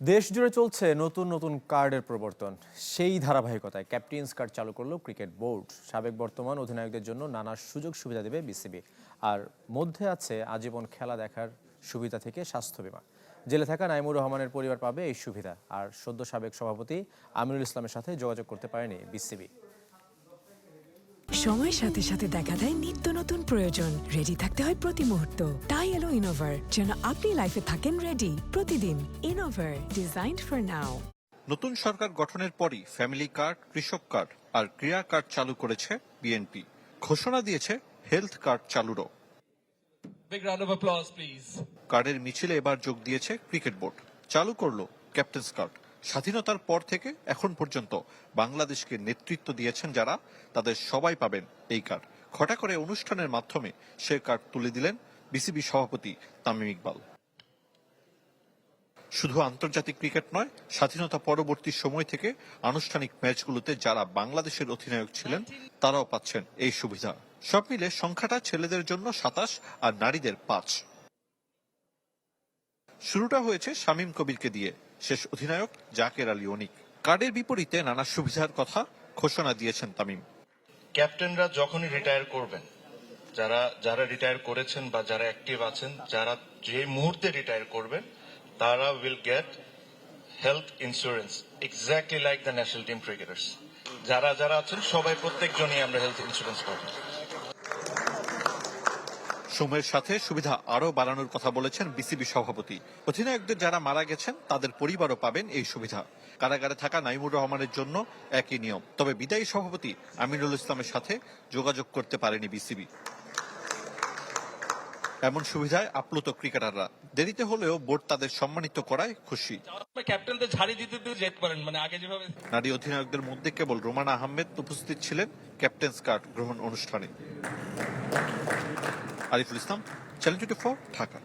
দেশ জুড়ে চলছে নতুন নতুন কার্ডের প্রবর্তন। সেই ধারাবাহিকতায় ক্যাপ্টেন্স কার্ড চালু করলো ক্রিকেট বোর্ড। সাবেক বর্তমান অধিনায়কদের জন্য নানা সুযোগ সুবিধা দেবে বিসিবি। আর মধ্যে আছে আজীবন খেলা দেখার সুবিধা থেকে স্বাস্থ্য বীমা। জেলে থাকা নাইমুর রহমানের পরিবার পাবে এই সুবিধা। আর সদ্য সাবেক সভাপতি আমিনুল ইসলামের সাথে যোগাযোগ করতে পারেনি বিসিবি। সময়ের সাথে সাথে দেখা দেয় নিত্য নতুন প্রয়োজন। রেডি থাকতে হয় প্রতি মুহূর্ত। তাই এলো ইনোভার, যেন আপনি লাইফে থাকেন রেডি প্রতিদিন। Innova, designed for now. নতুন সরকার গঠনের পরই ফ্যামিলি কার্ড, কৃষক কার্ড আর ক্রীড়া কার্ড চালু করেছে বিএনপি। ঘোষণা দিয়েছে হেলথ কার্ড চালুরও। কার্ডের মিছিলে এবার যোগ দিয়েছে ক্রিকেট বোর্ড। চালু করলো ক্যাপ্টেন্স কার্ড। স্বাধীনতার পর থেকে এখন পর্যন্ত বাংলাদেশকে নেতৃত্ব দিয়েছেন যারা, তাদের সবাই পাবেন এই কার্ড। ঘটা করে অনুষ্ঠানের মাধ্যমে সে কার্ড তুলে দিলেন বিসিবি সভাপতি তামিম ইকবাল। শুধু আন্তর্জাতিক ক্রিকেট নয়, স্বাধীনতা পরবর্তী সময় থেকে আনুষ্ঠানিক ম্যাচগুলোতে যারা বাংলাদেশের অধিনায়ক ছিলেন তারাও পাচ্ছেন এই সুবিধা। সব মিলে সংখ্যাটা ছেলেদের জন্য 27 আর নারীদের 5। শুরুটা হয়েছে শামীম কবিরকে দিয়ে, শেষ অধিনায়ক জাকের আলী অনিক। কার্ডের বিপরীতে নানা সুবিধার কথা ঘোষণা দিয়েছেন তামিম। ক্যাপ্টেনরা যখনই রিটায়ার করবেন, যারা রিটায়ার করেছেন বা যারা অ্যাক্টিভ আছেন, যারা যে মুহূর্তে রিটায়ার করবেন, তারা will get health insurance exactly like the national team cricketers. যারা আছেন সবাই, প্রত্যেকজনই আমরা হেলথ ইন্স্যুরেন্স পাবো। সময়ের সাথে সুবিধা আরও বাড়ানোর কথা বলেছেন বিসিবি সভাপতি। অধিনায়কদের যারা মারা গেছেন তাদের পরিবারও পাবেন এই সুবিধা। কারাগারে থাকা নাইমুর রহমানের জন্য একই নিয়ম। তবে বিদায়ী সভাপতি আমিনুল ইসলামের সাথে যোগাযোগ করতে পারেনি বিসিবি। এমন সুবিধায় আপ্লুত ক্রিকেটাররা। দেরিতে হলেও বোর্ড তাদের সম্মানিত করায় খুশি। নারী অধিনায়কদের মধ্যে কেবল রোমানা আহমেদ উপস্থিত ছিলেন ক্যাপ্টেন্স কার্ড গ্রহণ অনুষ্ঠানে। আরিফুল ইসলাম, চ্যানেল 24, ঢাকা।